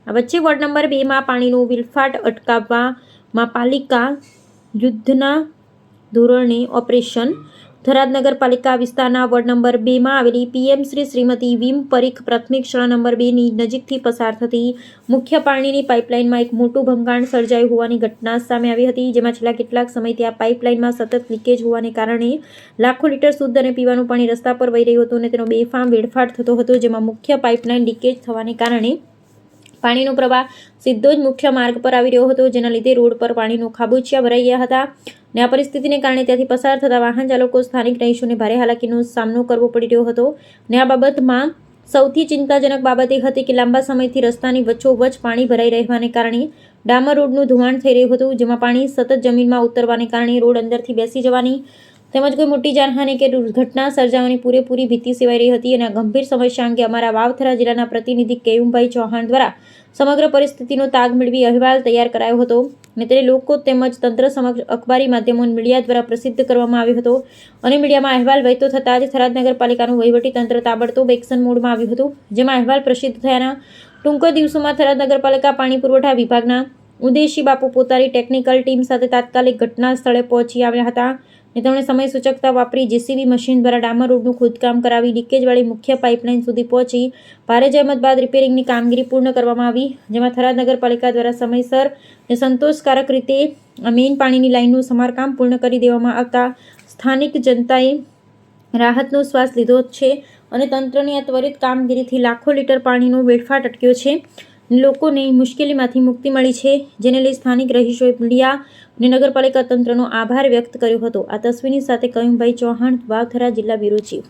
આ વચ્ચે ward number 2માં પાણીનો વિલફાટ અટકાવવામાં પાલિકા યુદ્ધના ધોરણે ઓપરેશન થરાદ નગરપાલિકા વિસ્તારના વોર્ડ નંબર 2માં આવેલી પીએમ શ્રીમતી વીમ પરીખ પ્રાથમિક શાળા નંબર 2ની નજીકથી પસાર થતી મુખ્ય પાણીની પાઇપલાઇનમાં એક મોટું ભંગાણ સર્જાયું હોવાની ઘટના સામે આવી હતી, જેમાં છેલ્લા કેટલાક સમયથી આ પાઇપલાઇનમાં સતત લીકેજ હોવાને કારણે લાખો લીટર શુદ્ધ અને પીવાનું પાણી રસ્તા પર વહી રહ્યું હતું અને તેનો બેફામ વેડફાટ થતો હતો, જેમાં મુખ્ય પાઇપલાઇન લીકેજ થવાને કારણે પાણીનો પ્રવાહ સીધો જ મુખ્ય માર્ગ પર આવી રહ્યો હતો, જેના લીધે રોડ પર પાણીનો ખાબોચિયા ભરાઈ ગયા હતા અને આ પરિસ્થિતિને કારણે ત્યાંથી પસાર થતા વાહન ચાલકો સ્થાનિક રહીશોને ભારે હાલાકીનો સામનો કરવો પડી રહ્યો હતો અને આ બાબતમાં સૌથી ચિંતાજનક બાબત એ હતી કે લાંબા સમયથી રસ્તાની વચ્ચોવચ્ચ પાણી ભરાઈ રહેવાને કારણે ડામર રોડનું ધોવાણ થઈ રહ્યું હતું, જેમાં પાણી સતત જમીનમાં ઉતરવાને કારણે રોડ અંદરથી બેસી જવાની તેમજ કોઈ મોટી જાનહાનિ કે દુર્ઘટના સર્જાવાની પૂરેપૂરી ભીતિ સેવાઈ રહી હતી અને આ ગંભીર સમસ્યા અંગે અમારા વાવથરા જિલ્લાના પ્રતિનિધિ કેયુમભાઈ ચૌહાણ દ્વારા સમગ્ર પરિસ્થિતિનો તાગ મેળવી અહેવાલ તૈયાર કરાયો હતો અને તેને લોકો તેમજ તંત્ર સમક્ષ અખબારી માધ્યમો અને મીડિયા દ્વારા પ્રસિદ્ધ કરવામાં આવ્યો હતો અને મીડિયામાં અહેવાલ વહેતો થતાં જ થરાદ નગરપાલિકાનું વહીવટી તંત્ર તાબડતોબ એક્શન મોડમાં આવ્યું હતું, જેમાં અહેવાલ પ્રસિદ્ધ થયાના ટૂંક દિવસોમાં થરાદ નગરપાલિકા પાણી પુરવઠા વિભાગના ઉદેશી બાપુ પોતાની ટેકનિકલ ટીમ સાથે તાત્કાલિક ઘટના સ્થળે પહોંચી આવ્યા હતા અને તેમણે સમય સૂચકતા વાપરી જેસીબી મશીન દ્વારા ડામર રોડનું ખોદકામ કરાવી લીકેજવાળી મુખ્ય પાઇપલાઇન સુધી પહોંચી ભારે જહેમત બાદ રિપેરિંગની કામગીરી પૂર્ણ કરવામાં આવી, જેમાં થરાદ નગરપાલિકા દ્વારા સમયસર અને સંતોષકારક રીતે આ મેઇન પાણીની લાઇનનું સમારકામ પૂર્ણ કરી દેવામાં આવતા સ્થાનિક જનતાએ રાહતનો શ્વાસ લીધો છે અને તંત્રની આ ત્વરિત કામગીરીથી લાખો લીટર પાણીનો વેડફાટ અટક્યો છે, લોકોને મુશ્કેલીમાંથી મુક્તિ મળી છે, જેને લઈ સ્થાનિક રહીશોએ મીડિયા અને નગરપાલિકા તંત્રનો આભાર વ્યક્ત કર્યો હતો। આ તસવીરની સાથે કેયુમભાઈ ચૌહાણ, વાવથરા જિલ્લા બ્યુરો ચીફ।